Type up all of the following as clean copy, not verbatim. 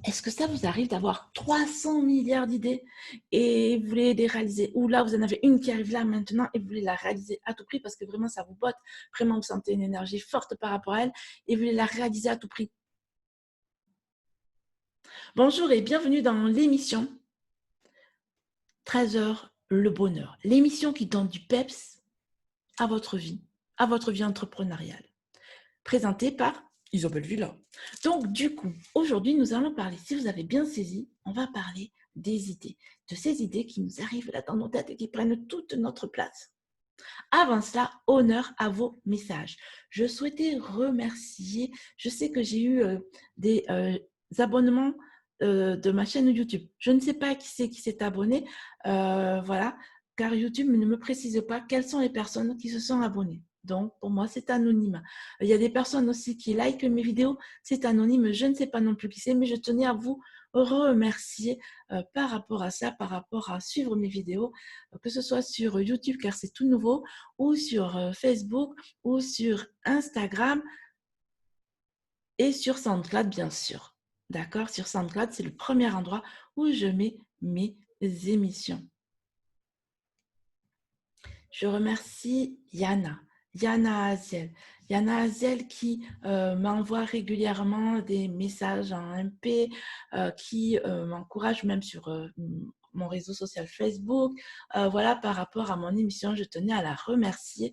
Est-ce que ça vous arrive d'avoir 300 milliards d'idées et vous voulez les réaliser? Ou là, vous en avez une qui arrive là maintenant et vous voulez la réaliser à tout prix parce que vraiment ça vous botte, vraiment vous sentez une énergie forte par rapport à elle et vous voulez la réaliser à tout prix. Bonjour et bienvenue dans l'émission 13 heures le bonheur. L'émission qui donne du peps à votre vie entrepreneuriale. Présentée par Isabelle Villa. Donc, du coup, aujourd'hui, nous allons parler, si vous avez bien saisi, on va parler des idées, de ces idées qui nous arrivent là dans nos têtes et qui prennent toute notre place. Avant cela, honneur à vos messages. Je souhaitais remercier, je sais que j'ai eu des abonnements de ma chaîne YouTube. Je ne sais pas qui c'est qui s'est abonné, voilà, car YouTube ne me précise pas quelles sont les personnes qui se sont abonnées. Donc, pour moi, c'est anonyme. Il y a des personnes aussi qui likent mes vidéos, c'est anonyme. Je ne sais pas non plus qui c'est, mais je tenais à vous remercier par rapport à ça, par rapport à suivre mes vidéos, que ce soit sur YouTube, car c'est tout nouveau, ou sur Facebook, ou sur Instagram, et sur SoundCloud, bien sûr. D'accord? Sur SoundCloud, c'est le premier endroit où je mets mes émissions. Je remercie Yana Aziel. Yana Aziel qui m'envoie régulièrement des messages en MP, qui m'encourage même sur mon réseau social Facebook. Voilà, par rapport à mon émission, je tenais à la remercier.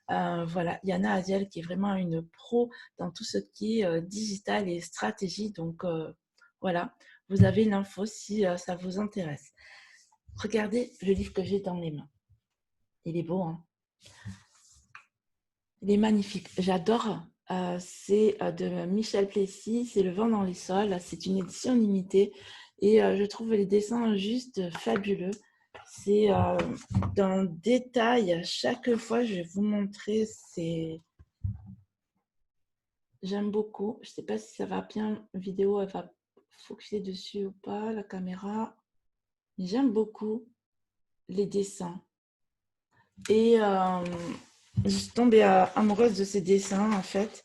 Voilà, Yana Aziel qui est vraiment une pro dans tout ce qui est digital et stratégie. Donc, voilà, vous avez l'info si ça vous intéresse. Regardez le livre que j'ai dans les mains. Il est beau, hein? Il est magnifique. J'adore. C'est de Michel Plessis. C'est Le vent dans les sols. C'est une édition limitée. Et je trouve les dessins juste fabuleux. C'est d'un détail. Chaque fois, je vais vous montrer. J'aime beaucoup. Je ne sais pas si ça va bien. Vidéo, elle va focuser dessus ou pas, la caméra. J'aime beaucoup les dessins. Et je suis tombée amoureuse de ces dessins, en fait.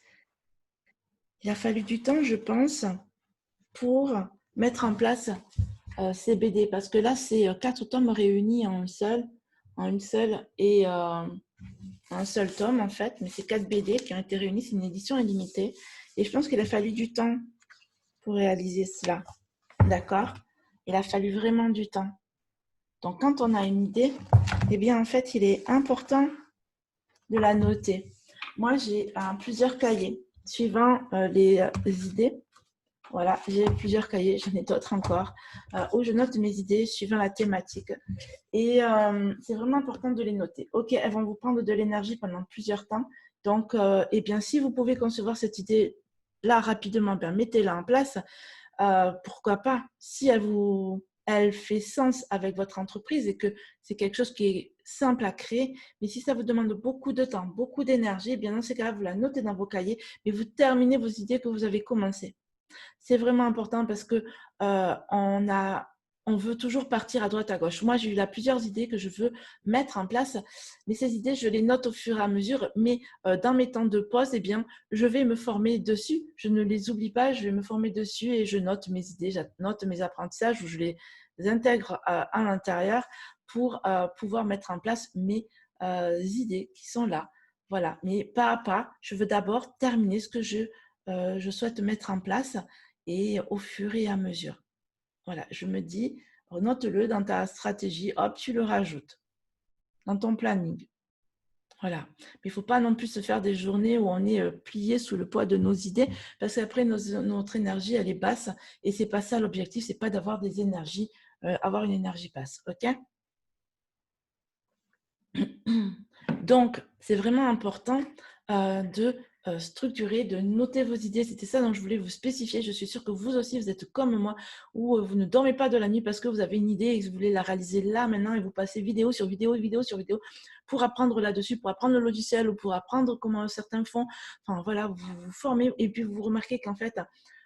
Il a fallu du temps, je pense, pour mettre en place ces BD. Parce que là, c'est 4 tomes réunis en une seule et un seul tome, en fait. Mais c'est 4 BD qui ont été réunis. C'est une édition illimitée. Et je pense qu'il a fallu du temps pour réaliser cela. D'accord? Il a fallu vraiment du temps. Donc, quand on a une idée, eh bien, en fait, il est important de la noter. Moi, j'ai plusieurs cahiers suivant les idées. Voilà, j'ai plusieurs cahiers, j'en ai d'autres encore, où je note mes idées suivant la thématique. Et c'est vraiment important de les noter. Ok, elles vont vous prendre de l'énergie pendant plusieurs temps. Donc, eh bien, si vous pouvez concevoir cette idée-là rapidement, bien, mettez-la en place. Pourquoi pas? Si elle fait sens avec votre entreprise et que c'est quelque chose qui est simple à créer, mais si ça vous demande beaucoup de temps, beaucoup d'énergie, eh bien dans ces cas-là, vous la notez dans vos cahiers, mais vous terminez vos idées que vous avez commencées. C'est vraiment important parce que on veut toujours partir à droite, à gauche. Moi, j'ai eu là plusieurs idées que je veux mettre en place, mais ces idées, je les note au fur et à mesure. Mais dans mes temps de pause, eh bien, je vais me former dessus. Je ne les oublie pas, je vais me former dessus et je note mes idées, je note mes apprentissages ou je les intègre à l'intérieur pour pouvoir mettre en place mes idées qui sont là. Voilà, mais pas à pas, je veux d'abord terminer ce que je souhaite mettre en place et au fur et à mesure. Voilà, je me dis, note-le dans ta stratégie, hop, tu le rajoutes dans ton planning. Voilà, mais il ne faut pas non plus se faire des journées où on est plié sous le poids de nos idées parce qu'après, notre énergie, elle est basse et ce n'est pas ça l'objectif, ce n'est pas d'avoir des énergies, avoir une énergie basse, ok? Donc, c'est vraiment important de structurer, de noter vos idées. C'était ça dont je voulais vous spécifier. Je suis sûre que vous aussi, vous êtes comme moi, où vous ne dormez pas de la nuit parce que vous avez une idée et que vous voulez la réaliser là, maintenant, et vous passez vidéo sur vidéo, vidéo sur vidéo pour apprendre là-dessus, pour apprendre le logiciel ou pour apprendre comment certains font. Enfin, voilà, vous vous formez et puis vous remarquez qu'en fait,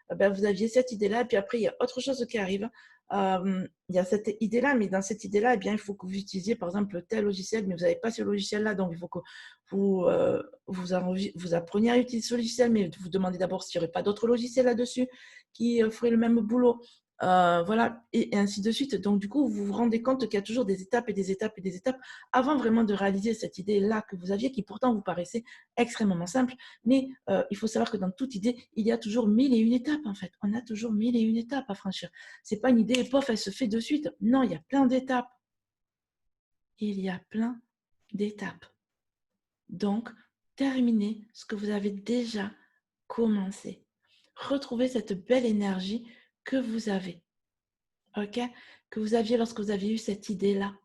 vous aviez cette idée-là, et puis après, il y a autre chose qui arrive. Il y a cette idée-là, mais dans cette idée-là, eh bien, il faut que vous utilisiez, par exemple, tel logiciel, mais vous n'avez pas ce logiciel-là, donc il faut que vous appreniez à utiliser ce logiciel, mais vous demandez d'abord s'il n'y aurait pas d'autres logiciels là-dessus qui feraient le même boulot. Voilà, et ainsi de suite. Donc, du coup, vous vous rendez compte qu'il y a toujours des étapes et des étapes et des étapes avant vraiment de réaliser cette idée-là que vous aviez, qui pourtant vous paraissait extrêmement simple. Mais il faut savoir que dans toute idée, il y a toujours 1001 étapes, en fait. On a toujours 1001 étapes à franchir. Ce n'est pas une idée, et pof, elle se fait de suite. Non, il y a plein d'étapes. Il y a plein d'étapes. Donc, terminez ce que vous avez déjà commencé. Retrouvez cette belle énergie que vous avez, ok? Que vous aviez lorsque vous aviez eu cette idée-là.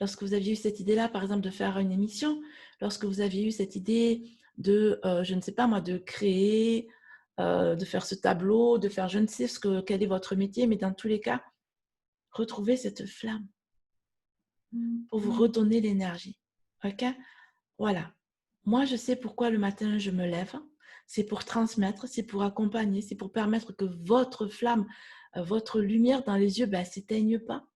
Lorsque vous aviez eu cette idée-là, par exemple, de faire une émission, lorsque vous aviez eu cette idée de, je ne sais pas moi, de créer, de faire ce tableau, de faire je ne sais quel est votre métier, mais dans tous les cas, retrouvez cette flamme pour vous redonner l'énergie, ok? Voilà. Moi, je sais pourquoi le matin, je me lève. C'est pour transmettre, c'est pour accompagner, c'est pour permettre que votre flamme, votre lumière dans les yeux, ne s'éteigne pas.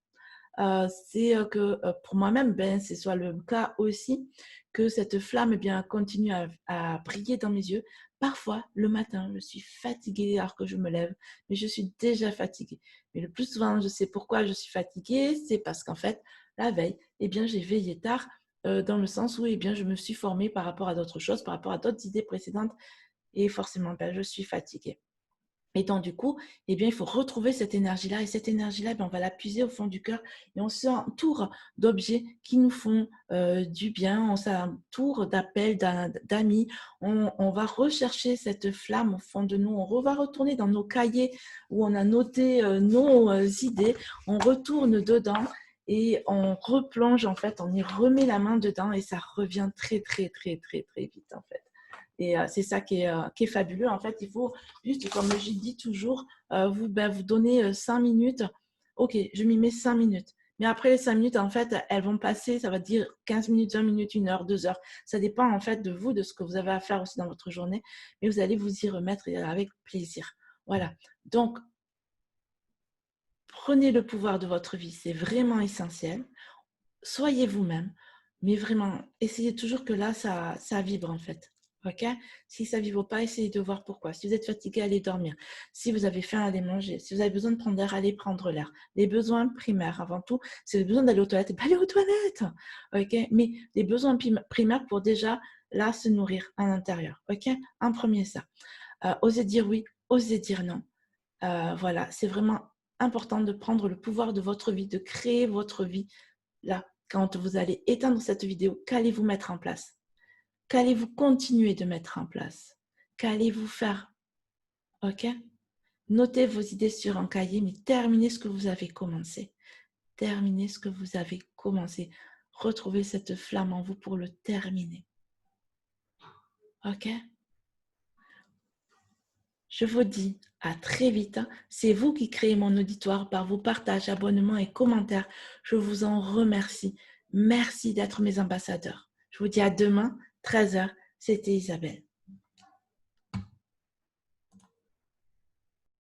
C'est que pour moi-même, ce soit le cas aussi, que cette flamme continue à briller dans mes yeux. Parfois, le matin, je suis fatiguée alors que je me lève, mais je suis déjà fatiguée. Mais le plus souvent, je sais pourquoi je suis fatiguée, c'est parce qu'en fait, la veille, j'ai veillé tard dans le sens où je me suis formée par rapport à d'autres choses, par rapport à d'autres idées précédentes, et forcément, je suis fatiguée. Et donc, du coup, il faut retrouver cette énergie-là. Et cette énergie-là, on va la puiser au fond du cœur et on s'entoure d'objets qui nous font du bien. On s'entoure d'appels, d'amis. On va rechercher cette flamme au fond de nous. On va retourner dans nos cahiers où on a noté nos idées. On retourne dedans et on replonge, en fait. On y remet la main dedans et ça revient très, très, très, très, très vite, en fait. Et c'est ça qui est fabuleux. En fait, il faut juste, comme je dis toujours, vous donnez 5 minutes. Ok, je m'y mets 5 minutes. Mais après les 5 minutes, en fait, elles vont passer, ça va dire 15 minutes, 20 minutes, 1 heure, 2 heures. Ça dépend en fait de vous, de ce que vous avez à faire aussi dans votre journée. Mais vous allez vous y remettre avec plaisir. Voilà. Donc, prenez le pouvoir de votre vie. C'est vraiment essentiel. Soyez vous-même. Mais vraiment, essayez toujours que là, ça vibre en fait. Ok? Si ça ne vibre pas, essayez de voir pourquoi. Si vous êtes fatigué, allez dormir. Si vous avez faim, allez manger. Si vous avez besoin de prendre l'air, allez prendre l'air. Les besoins primaires, avant tout, c'est le besoin d'aller aux toilettes. Allez aux toilettes. Ok? Mais les besoins primaires pour déjà, là, se nourrir à l'intérieur. Ok? En premier, ça. Osez dire oui, osez dire non. Voilà, c'est vraiment important de prendre le pouvoir de votre vie, de créer votre vie. Là, quand vous allez éteindre cette vidéo, qu'allez-vous mettre en place? Qu'allez-vous continuer de mettre en place? Qu'allez-vous faire? Ok? Notez vos idées sur un cahier, mais terminez ce que vous avez commencé. Terminez ce que vous avez commencé. Retrouvez cette flamme en vous pour le terminer. Ok? Je vous dis à très vite. C'est vous qui créez mon auditoire par vos partages, abonnements et commentaires. Je vous en remercie. Merci d'être mes ambassadeurs. Je vous dis à demain, 13h. C'était Isabelle.